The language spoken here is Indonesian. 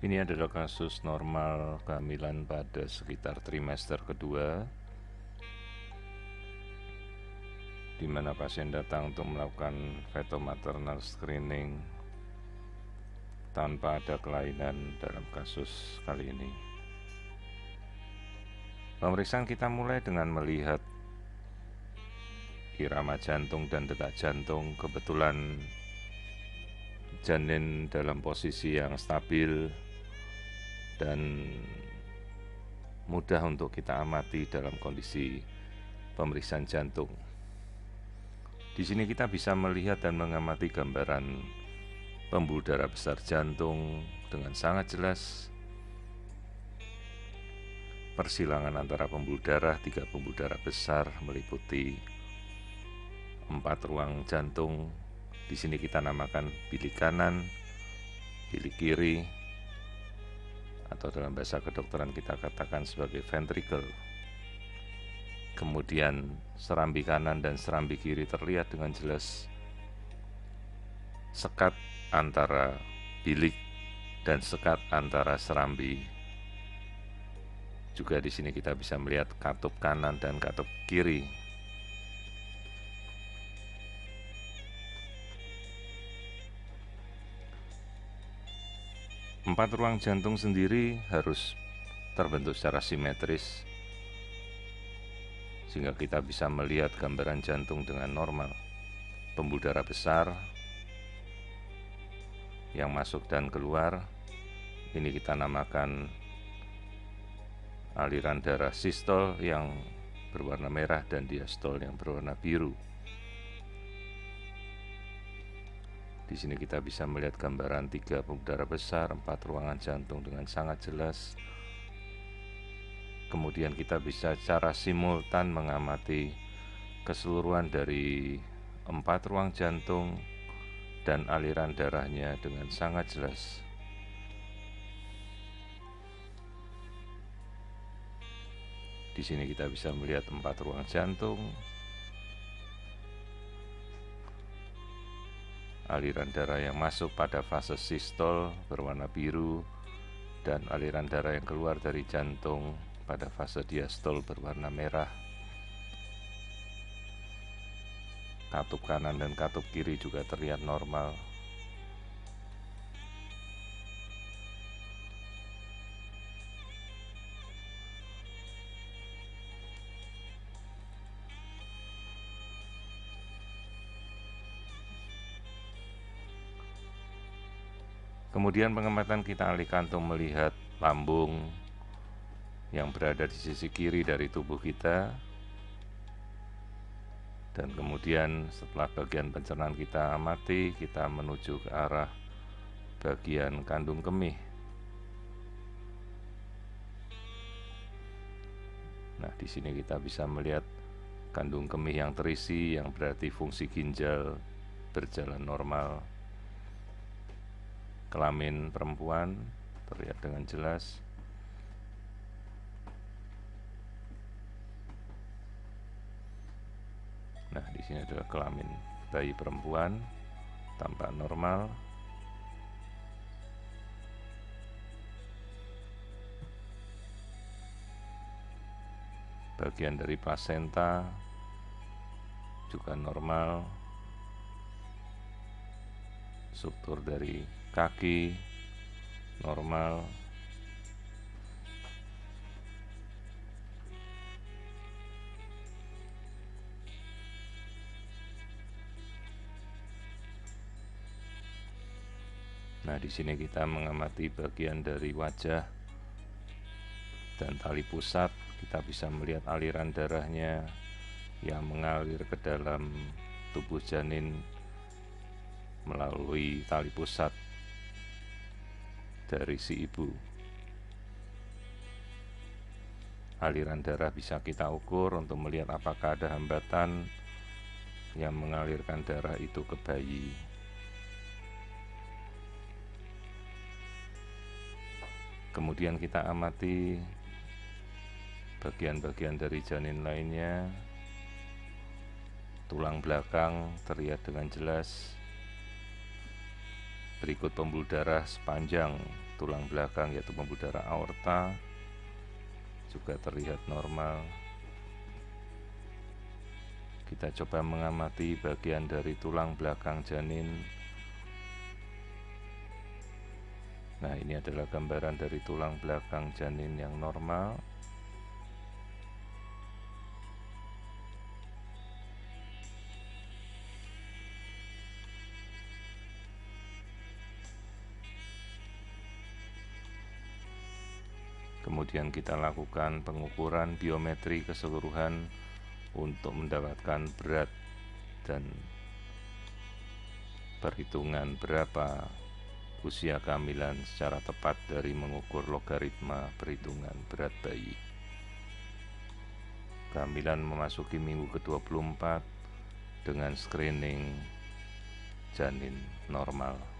Ini adalah kasus normal kehamilan pada sekitar trimester kedua, di mana pasien datang untuk melakukan fetal-maternal screening tanpa ada kelainan dalam kasus kali ini. Pemeriksaan kita mulai dengan melihat irama jantung dan detak jantung. Kebetulan janin dalam posisi yang stabil dan mudah untuk kita amati dalam kondisi pemeriksaan jantung. Di sini kita bisa melihat dan mengamati gambaran pembuluh darah besar jantung dengan sangat jelas. Persilangan antara pembuluh darah, 3 pembuluh darah besar meliputi 4 ruang jantung. Di sini kita namakan bilik kanan, bilik kiri, atau dalam bahasa kedokteran kita katakan sebagai ventricle. Kemudian serambi kanan dan serambi kiri terlihat dengan jelas. Sekat antara bilik dan sekat antara serambi. Juga di sini kita bisa melihat katup kanan dan katup kiri. Empat ruang jantung sendiri harus terbentuk secara simetris, sehingga kita bisa melihat gambaran jantung dengan normal. Pembuluh darah besar yang masuk dan keluar, ini kita namakan aliran darah sistol yang berwarna merah dan diastol yang berwarna biru. Di sini kita bisa melihat gambaran 3 pembuluh darah besar, 4 ruangan jantung dengan sangat jelas. Kemudian kita bisa secara simultan mengamati keseluruhan dari 4 ruang jantung dan aliran darahnya dengan sangat jelas. Di sini kita bisa melihat 4 ruang jantung, aliran darah yang masuk pada fase sistol berwarna biru, dan aliran darah yang keluar dari jantung pada fase diastol berwarna merah. Katup kanan dan katup kiri juga terlihat normal. Kemudian pengamatan kita alihkan untuk melihat lambung yang berada di sisi kiri dari tubuh kita. Dan kemudian setelah bagian pencernaan kita amati, kita menuju ke arah bagian kandung kemih. Nah, di sini kita bisa melihat kandung kemih yang terisi, yang berarti fungsi ginjal berjalan normal. Kelamin perempuan terlihat dengan jelas. Nah, di sini adalah kelamin bayi perempuan, tampak normal. Bagian dari plasenta juga normal. Struktur dari kaki normal. Nah, di sini kita mengamati bagian dari wajah dan tali pusat. Kita bisa melihat aliran darahnya yang mengalir ke dalam tubuh janin melalui tali pusat dari si ibu. Aliran darah bisa kita ukur untuk melihat apakah ada hambatan yang mengalirkan darah itu ke bayi. Kemudian kita amati bagian-bagian dari janin lainnya. Tulang belakang terlihat dengan jelas. Berikut pembuluh darah sepanjang tulang belakang yaitu pembuluh darah aorta juga terlihat normal. Kita coba mengamati bagian dari tulang belakang janin. Nah, ini adalah gambaran dari tulang belakang janin yang normal. Kemudian kita lakukan pengukuran biometri keseluruhan untuk mendapatkan berat dan perhitungan berapa usia kehamilan secara tepat dari mengukur logaritma perhitungan berat bayi. Kehamilan memasuki minggu ke-24 dengan screening janin normal.